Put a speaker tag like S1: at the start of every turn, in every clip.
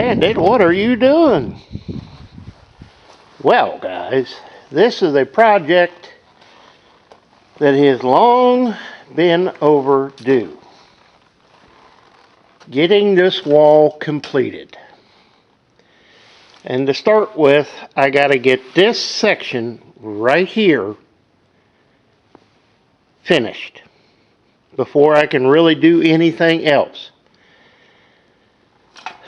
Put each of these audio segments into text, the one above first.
S1: Bandit, what are you doing? Well, guys, this is a project that has long been overdue. Getting this wall completed. And to start with, I got to get this section right here finished before I can really do anything else.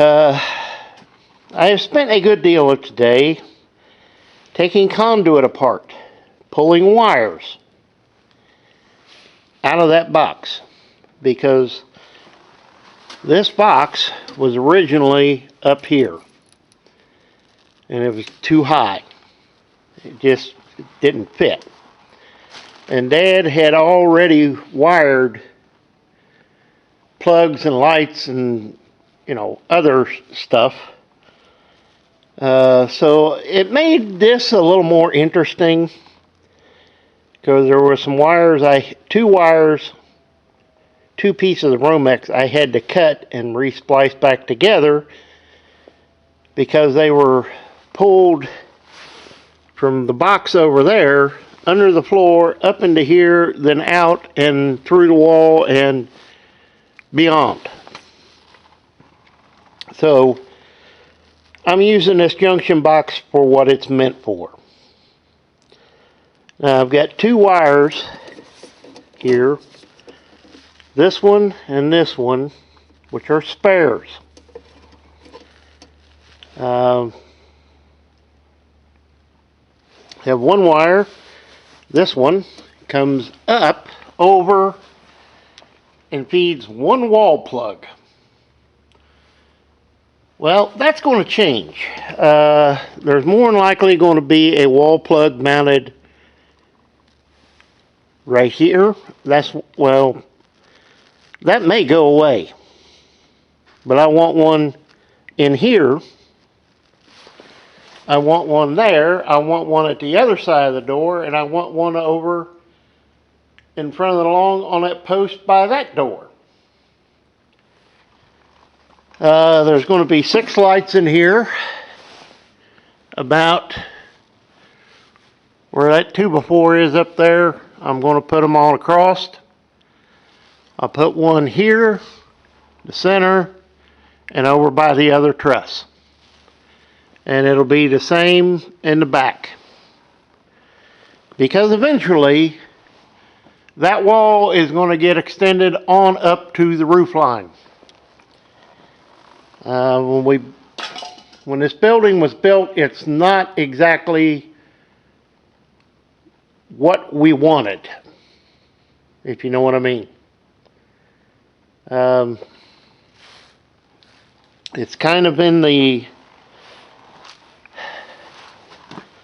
S1: I have spent a good deal of today taking conduit apart, pulling wires out of that box, because this box was originally up here and it was too high. It just didn't fit. And Dad had already wired plugs and lights and other stuff. So it made this a little more interesting because there were some wires, two pieces of Romex I had to cut and re-splice back together because they were pulled from the box over there, under the floor, up into here, then out and through the wall and beyond. So I'm using this junction box for what it's meant for. Now I've got two wires here, this one and this one, which are spares. Have one wire. This one comes up over and feeds one wall plug. Well, that's going to change. There's more than likely going to be a wall plug mounted right here. That may go away. But I want one in here. I want one there. I want one at the other side of the door, and I want one over in front of the lawn on that post by that door. There's going to be 6 lights in here, about where that 2x4 is up there. I'm going to put them all across. I'll put one here, the center, and over by the other truss. And it'll be the same in the back. Because eventually, that wall is going to get extended on up to the roof line. When this building was built, it's not exactly what we wanted, if you know what I mean. It's kind of in the,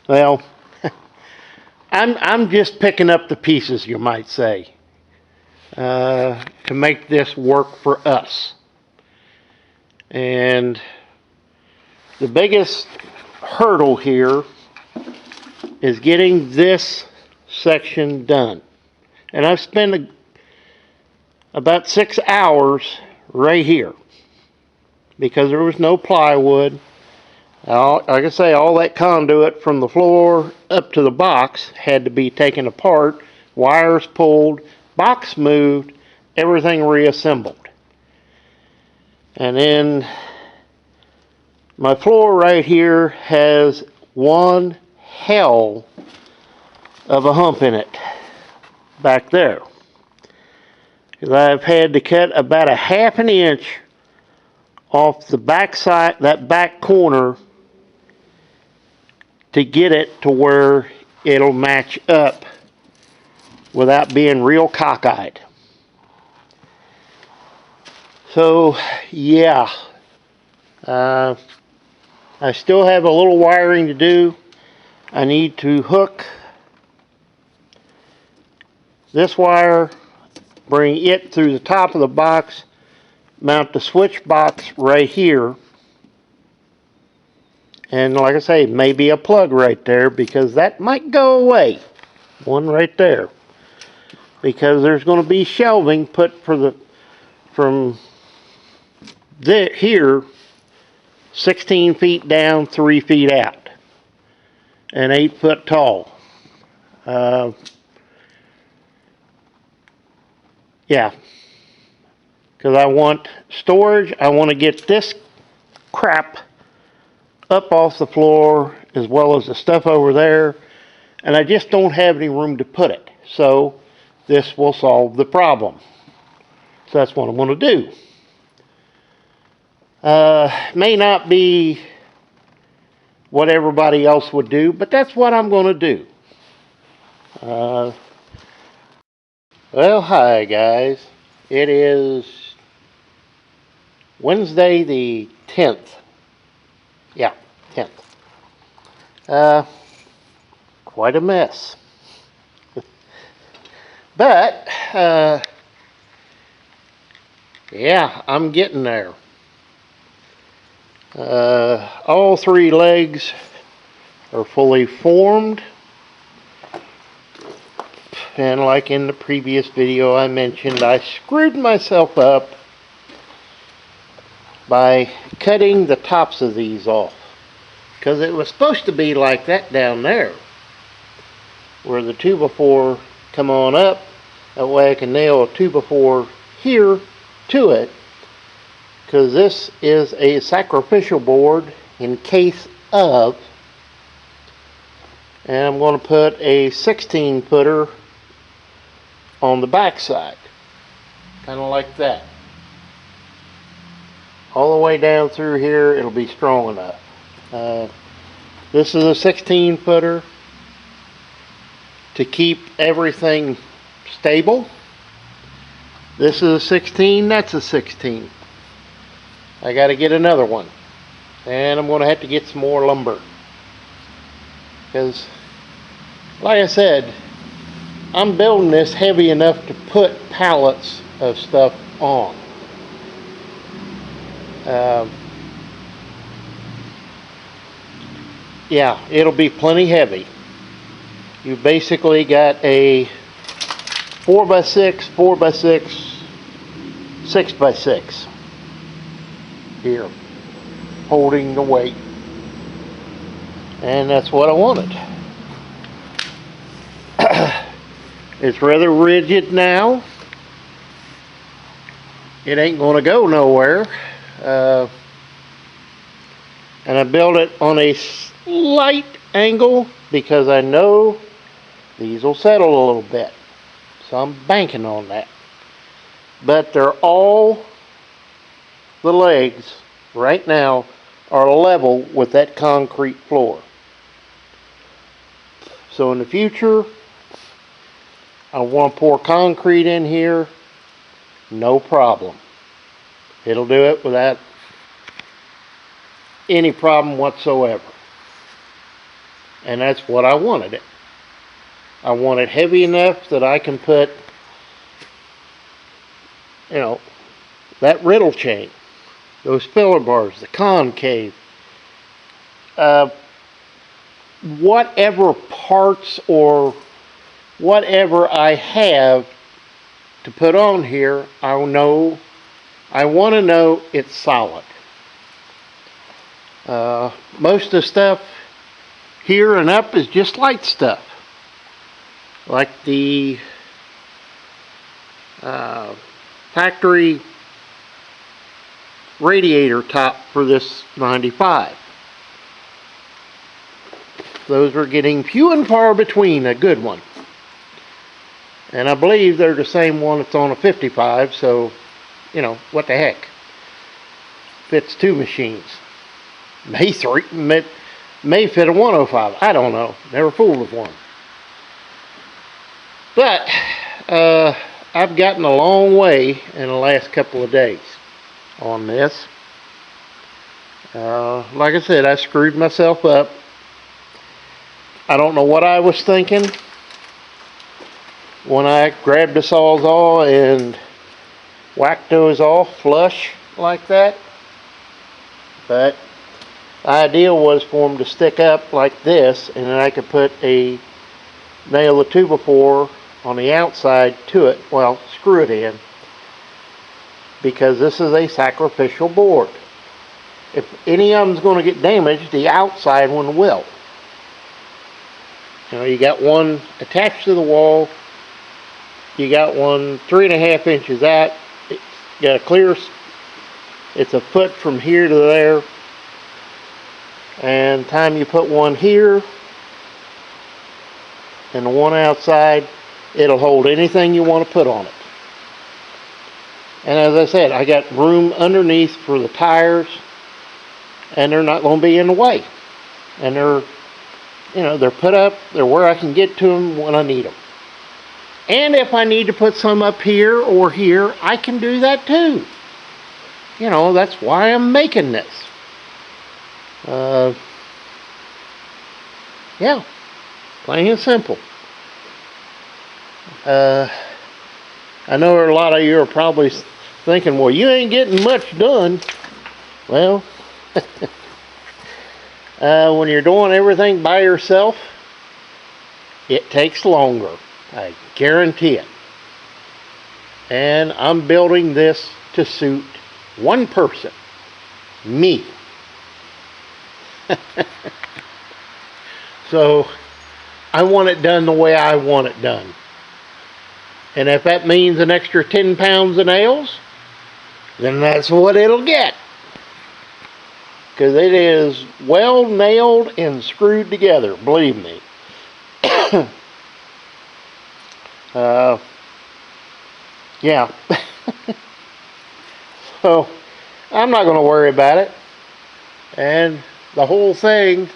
S1: well, I'm just picking up the pieces, you might say, to make this work for us. And the biggest hurdle here is getting this section done. And I've spent about 6 hours right here because there was no plywood. Like I say, all that conduit from the floor up to the box had to be taken apart, wires pulled, box moved, everything reassembled. And then my floor right here has one hell of a hump in it back there. Because I've had to cut about a 1/2 inch off the back side, that back corner, to get it to where it'll match up without being real cockeyed. So, yeah, I still have a little wiring to do. I need to hook this wire, bring it through the top of the box, mount the switch box right here, and like I say, maybe a plug right there because that might go away. One right there. Because there's going to be shelving put from here 16 feet down, 3 feet out, and 8 foot tall. Yeah, because I want storage. I want to get this crap up off the floor as well as the stuff over there, and I just don't have any room to put it. So this will solve the problem. So that's what I'm going to do. May not be what everybody else would do, but that's what I'm going to do. Well, hi guys. It is Wednesday the 10th. Yeah, 10th. Quite a mess. But, yeah, I'm getting there. All 3 legs are fully formed. And like in the previous video I mentioned, I screwed myself up by cutting the tops of these off. Because it was supposed to be like that down there, where the 2x4 come on up. That way I can nail a 2x4 here to it. Because this is a sacrificial board in case of. And I'm going to put a 16 footer on the back side, kind of like that, all the way down through here. It'll be strong enough. This is a 16 footer to keep everything stable. This is a 16, that's a 16. I got to get another one, and I'm going to have to get some more lumber, because like I said, I'm building this heavy enough to put pallets of stuff on. Yeah, it'll be plenty heavy. You basically got a 4x6, 4x6, 6x6 here, holding the weight. And that's what I wanted. It's rather rigid now. It ain't going to go nowhere. And I built it on a slight angle because I know these will settle a little bit. So I'm banking on that. But they're all, the legs right now are level with that concrete floor. So in the future, I want to pour concrete in here, no problem. It'll do it without any problem whatsoever. And that's what I wanted it. I want it heavy enough that I can put, you know, that riddle chain, those filler bars, the concave, whatever parts or whatever I have to put on here, I want to know it's solid. Most of the stuff here and up is just light stuff, like the factory radiator top for this 95. Those are getting few and far between a good one. And I believe they're the same one that's on a 55, so, you know, what the heck. Fits 2 machines. May fit a 105. I don't know. Never fooled with one. But, I've gotten a long way in the last couple of days on this. Like I said, I screwed myself up. I don't know what I was thinking when I grabbed the Sawzall and whacked those off flush like that. But the idea was for them to stick up like this, and then I could put a nail the 2x4 on the outside to it, well, screw it in, because this is a sacrificial board. If any of them's going to get damaged, the outside one will. You know, you got one attached to the wall. You got one 3.5 inches out. It's got a clear. It's a foot from here to there. And time you put one here and the one outside, it'll hold anything you want to put on it. And as I said, I got room underneath for the tires, and they're not going to be in the way. And they're, you know, they're put up, they're where I can get to them when I need them. And if I need to put some up here or here, I can do that too. You know, that's why I'm making this. Yeah, plain and simple. I know a lot of you are probably thinking, well, you ain't getting much done. Well, when you're doing everything by yourself, it takes longer. I guarantee it. And I'm building this to suit one person, me. So I want it done the way I want it done. And if that means an extra 10 pounds of nails, then that's what it'll get. Because it is well nailed and screwed together, believe me. Yeah. So I'm not going to worry about it. And the whole thing,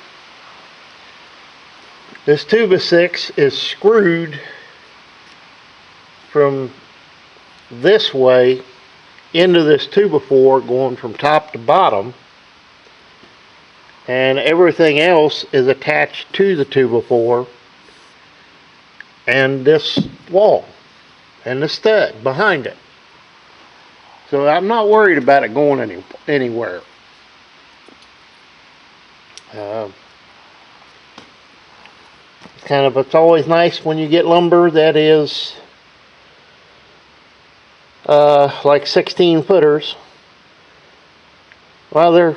S1: this 2x6 is screwed from this way into this 2x4, going from top to bottom, and everything else is attached to the 2x4 and this wall and the stud behind it. So I'm not worried about it going anywhere. It's always nice when you get lumber that is like 16 footers. Well, they're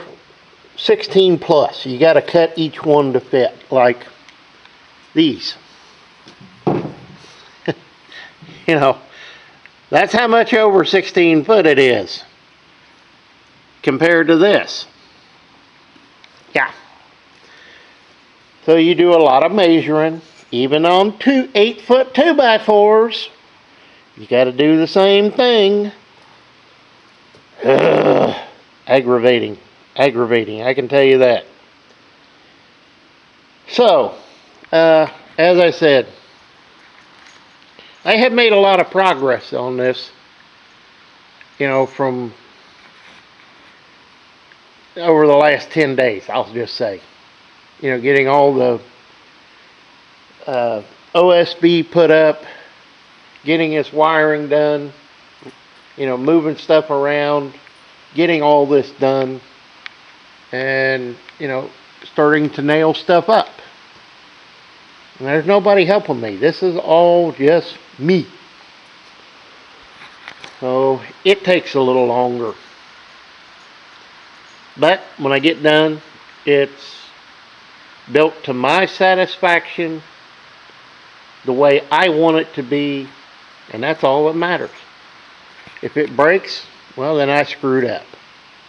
S1: 16 plus. You got to cut each one to fit, like these. You know, that's how much over 16 foot it is compared to this. Yeah. So you do a lot of measuring, even on 8-foot 2x4s. You got to do the same thing. Aggravating, I can tell you that. So, as I said, I have made a lot of progress on this, you know, from over the last 10 days, I'll just say. You know, getting all the OSB put up, getting this wiring done, you know, moving stuff around, getting all this done, and, you know, starting to nail stuff up. And there's nobody helping me. This is all just me. So it takes a little longer. But when I get done, it's built to my satisfaction, the way I want it to be, and that's all that matters. If it breaks, well, then I screwed up.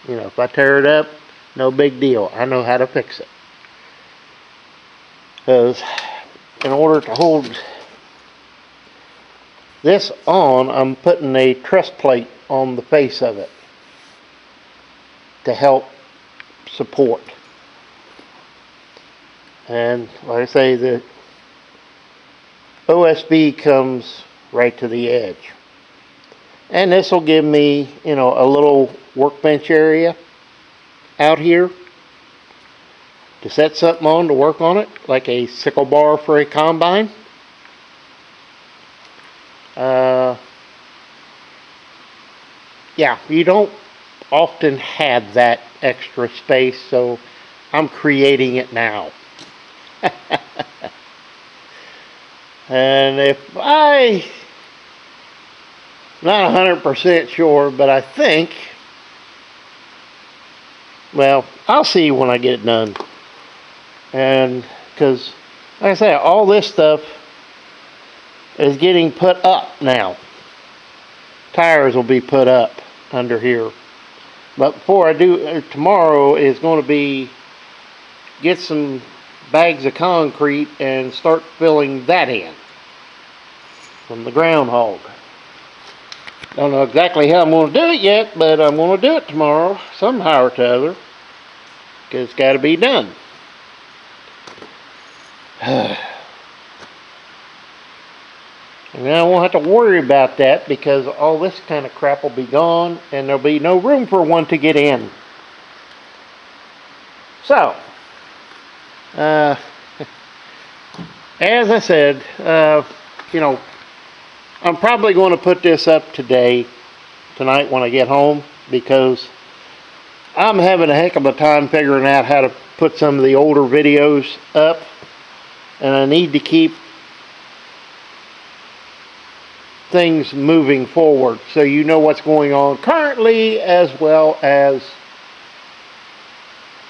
S1: You know, if I tear it up, no big deal. I know how to fix it. Because in order to hold this on, I'm putting a truss plate on the face of it to help support. And like I say, the OSB comes right to the edge. And this will give me, you know, a little workbench area out here to set something on to work on it, like a sickle bar for a combine. Yeah, you don't often have that extra space, so I'm creating it now. And if not 100% sure, but I think well, I'll see when I get it done. And because, like I said, all this stuff is getting put up now. Tires will be put up under here. But before I do, tomorrow is going to be get some bags of concrete and start filling that in from the groundhog. Don't know exactly how I'm going to do it yet, but I'm going to do it tomorrow somehow or t'other, because it's got to be done. And then I won't have to worry about that, because all this kind of crap will be gone and there'll be no room for one to get in. So, as I said, you know, I'm probably going to put this up tonight when I get home, because I'm having a heck of a time figuring out how to put some of the older videos up, and I need to keep things moving forward so you know what's going on currently as well as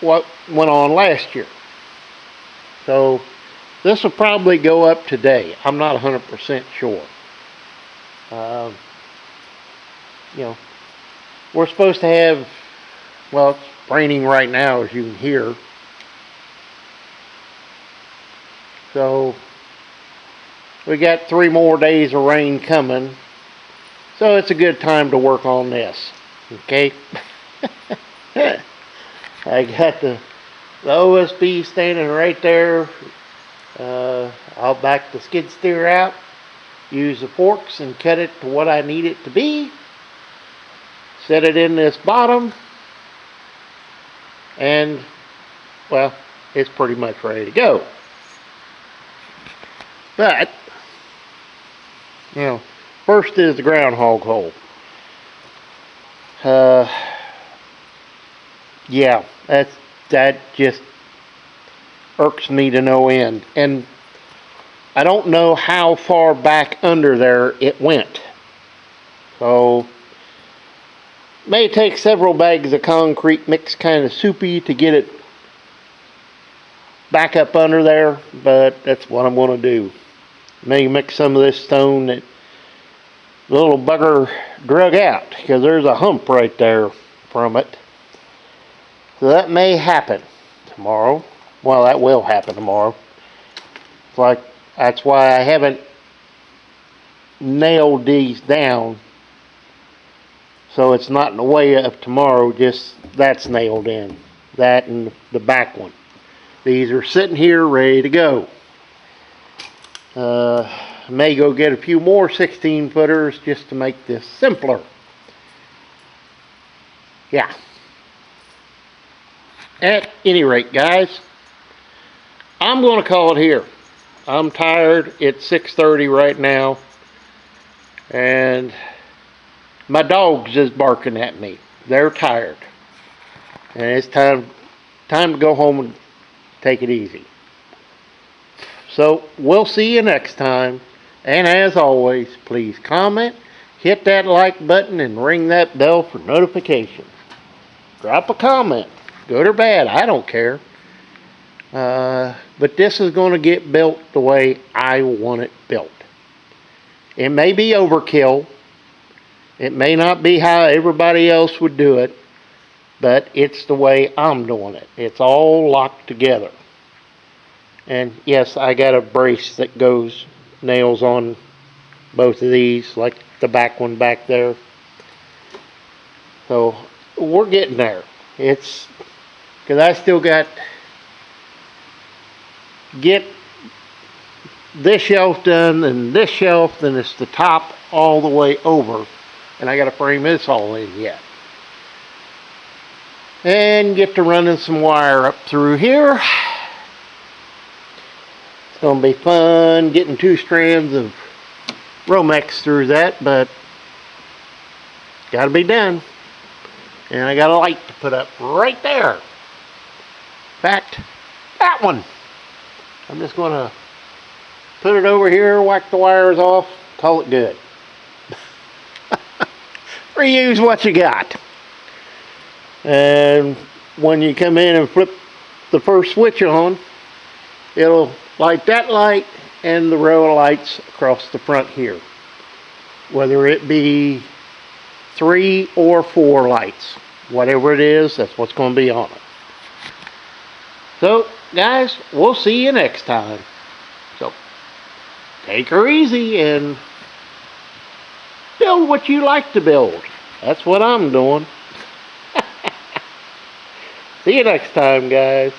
S1: what went on last year. So this will probably go up today. I'm not 100% sure. You know, we're supposed to have, well, it's raining right now, as you can hear. So we got 3 more days of rain coming. So it's a good time to work on this. Okay? I got the OSB standing right there. I'll back the skid steer out, use the forks and cut it to what I need it to be. Set it in this bottom, and well, it's pretty much ready to go. But you know, first is the groundhog hole. Yeah, that just irks me to no end, and I don't know how far back under there it went. So may take several bags of concrete mixed kind of soupy to get it back up under there, but that's what I'm going to do. May mix some of this stone that the little bugger drug out, because there's a hump right there from it. So that may happen tomorrow. Well, that will happen tomorrow. It's like, that's why I haven't nailed these down, so it's not in the way of tomorrow. Just that's nailed in, that and the back one. These are sitting here ready to go. May go get a few more 16 footers just to make this simpler. Yeah. At any rate, guys, I'm going to call it here. I'm tired. It's 6:30 right now, and my dogs is barking at me. They're tired, and it's time to go home and take it easy. So we'll see you next time, and as always, please comment, hit that like button, and ring that bell for notifications. Drop a comment, good or bad, I don't care. But this is going to get built the way I want it built. It may be overkill. It may not be how everybody else would do it, but it's the way I'm doing it. It's all locked together. And yes, I got a brace that goes nails on both of these, like the back one back there. So we're getting there. It's because I still got get this shelf done and this shelf, and it's the top all the way over, and I got to frame this all in yet, and get to running some wire up through here. It's going to be fun getting 2 strands of Romex through that, but got to be done. And I got a light to put up right there. In fact, that one. I'm just going to put it over here, whack the wires off, call it good. Reuse what you got. And when you come in and flip the first switch on, it'll light that light and the row of lights across the front here. Whether it be 3 or 4 lights. Whatever it is, that's what's going to be on it. So, guys, we'll see you next time. So, take her easy and build what you like to build. That's what I'm doing. See you next time, guys.